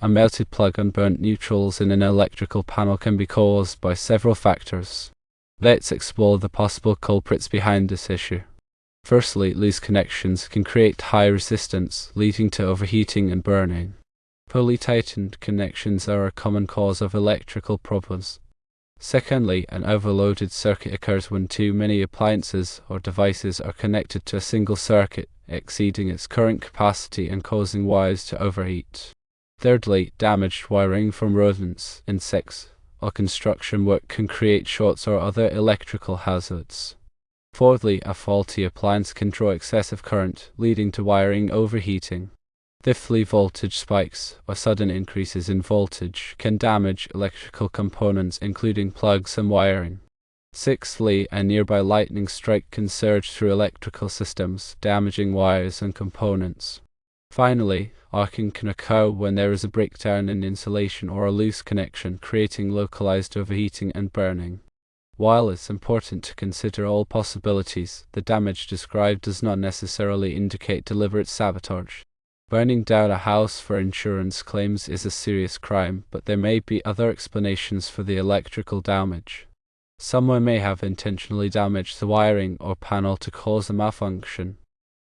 A melted plug and burnt neutrals in an electrical panel can be caused by several factors. Let's explore the possible culprits behind this issue. Firstly, loose connections can create high resistance, leading to overheating and burning. Poorly tightened connections are a common cause of electrical problems. Secondly, an overloaded circuit occurs when too many appliances or devices are connected to a single circuit, exceeding its current capacity and causing wires to overheat. Thirdly, damaged wiring from rodents, insects, or construction work can create shorts or other electrical hazards. Fourthly, a faulty appliance can draw excessive current, leading to wiring overheating. Fifthly, voltage spikes or sudden increases in voltage can damage electrical components including plugs and wiring. Sixthly, a nearby lightning strike can surge through electrical systems, damaging wires and components. Finally, arcing can occur when there is a breakdown in insulation or a loose connection, creating localized overheating and burning. While it's important to consider all possibilities, the damage described does not necessarily indicate deliberate sabotage. Burning down a house for insurance claims is a serious crime, but there may be other explanations for the electrical damage. Someone may have intentionally damaged the wiring or panel to cause a malfunction.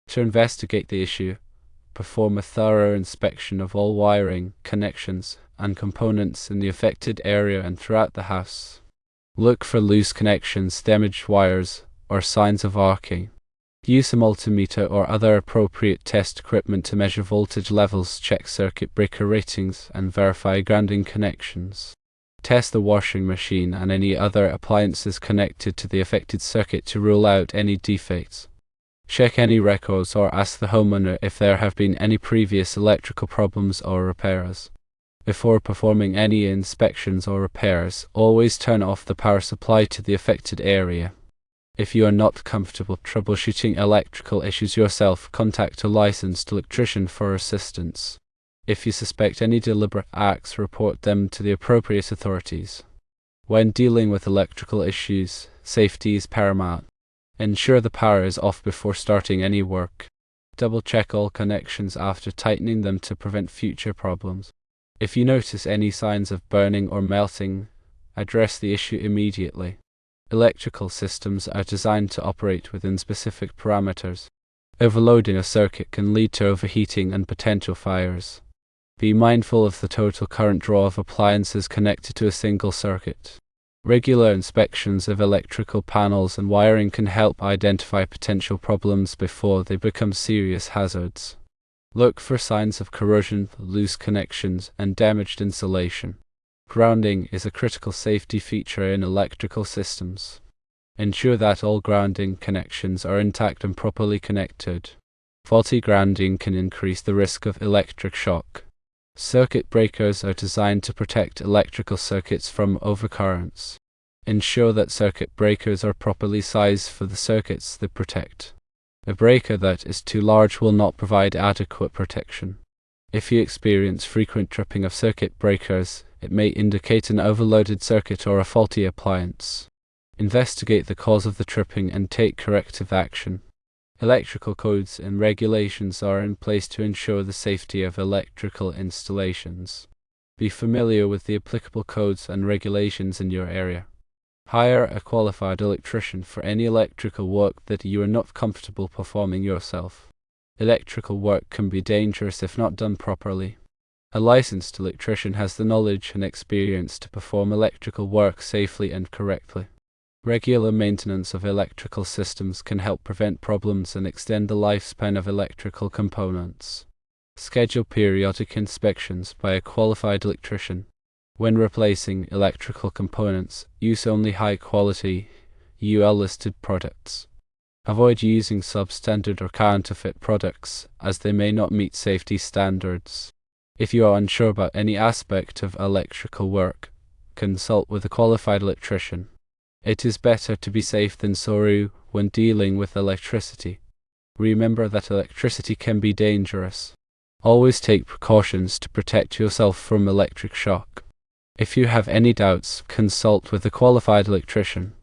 To investigate the issue, perform a thorough inspection of all wiring, connections, and components in the affected area and throughout the house. Look for loose connections, damaged wires, or signs of arcing. Use a multimeter or other appropriate test equipment to measure voltage levels, check circuit breaker ratings, and verify grounding connections. Test the washing machine and any other appliances connected to the affected circuit to rule out any defects. Check any records or ask the homeowner if there have been any previous electrical problems or repairs. Before performing any inspections or repairs, always turn off the power supply to the affected area. If you are not comfortable troubleshooting electrical issues yourself, contact a licensed electrician for assistance. If you suspect any deliberate acts, report them to the appropriate authorities. When dealing with electrical issues, safety is paramount. Ensure the power is off before starting any work. Double-check all connections after tightening them to prevent future problems. If you notice any signs of burning or melting, address the issue immediately. Electrical systems are designed to operate within specific parameters. Overloading a circuit can lead to overheating and potential fires. Be mindful of the total current draw of appliances connected to a single circuit. Regular inspections of electrical panels and wiring can help identify potential problems before they become serious hazards. Look for signs of corrosion, loose connections, and damaged insulation. Grounding is a critical safety feature in electrical systems. Ensure that all grounding connections are intact and properly connected. Faulty grounding can increase the risk of electric shock. Circuit breakers are designed to protect electrical circuits from overcurrents. Ensure that circuit breakers are properly sized for the circuits they protect. A breaker that is too large will not provide adequate protection. If you experience frequent tripping of circuit breakers, it may indicate an overloaded circuit or a faulty appliance. Investigate the cause of the tripping and take corrective action. Electrical codes and regulations are in place to ensure the safety of electrical installations. Be familiar with the applicable codes and regulations in your area. Hire a qualified electrician for any electrical work that you are not comfortable performing yourself. Electrical work can be dangerous if not done properly. A licensed electrician has the knowledge and experience to perform electrical work safely and correctly. Regular maintenance of electrical systems can help prevent problems and extend the lifespan of electrical components. Schedule periodic inspections by a qualified electrician. When replacing electrical components, use only high-quality, UL-listed products. Avoid using substandard or counterfeit products, as they may not meet safety standards. If you are unsure about any aspect of electrical work, consult with a qualified electrician. It is better to be safe than sorry when dealing with electricity. Remember that electricity can be dangerous. Always take precautions to protect yourself from electric shock. If you have any doubts, consult with a qualified electrician.